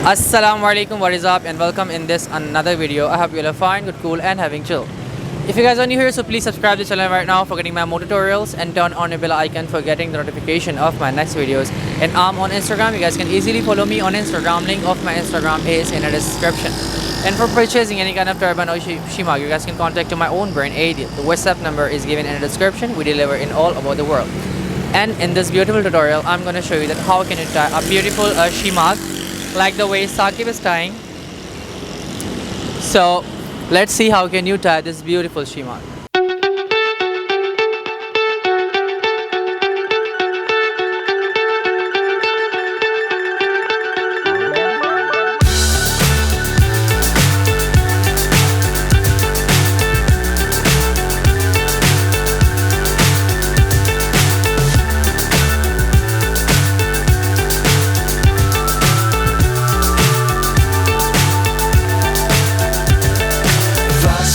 Assalamu Alaikum, what is up, and welcome in this another video. I hope you all are fine, good, cool, and having chill. If you guys are new here, so please subscribe to the channel right now for getting my more tutorials and turn on the bell icon for getting the notification of my next videos. And I'm on Instagram. You guys can easily follow me on Instagram. Link of my Instagram is in the description. And for purchasing any kind of turban or shemagh, you guys can contact to my own brand, Aidil. The WhatsApp number is given in the description. We deliver in all over the world. And in this beautiful tutorial, I'm going to show you that how can you tie a beautiful shemagh like the way Saqib is tying. So let's see how can you tie this beautiful shemagh.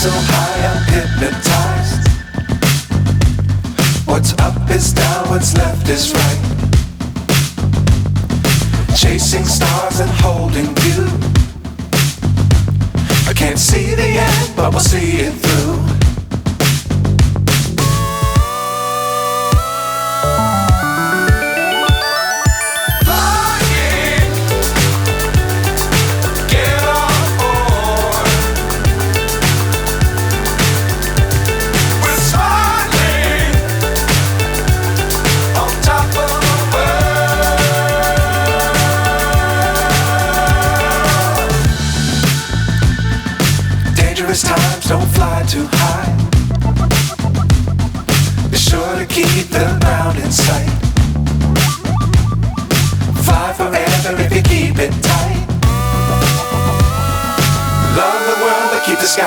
So high I'm hypnotized. What's up is down, what's left is right. Chasing stars and holding you. I can't see the end, but we'll see it through. Times don't fly too high. Be sure to keep the ground in sight. Fly forever if you keep it tight. Love the world but keep the sky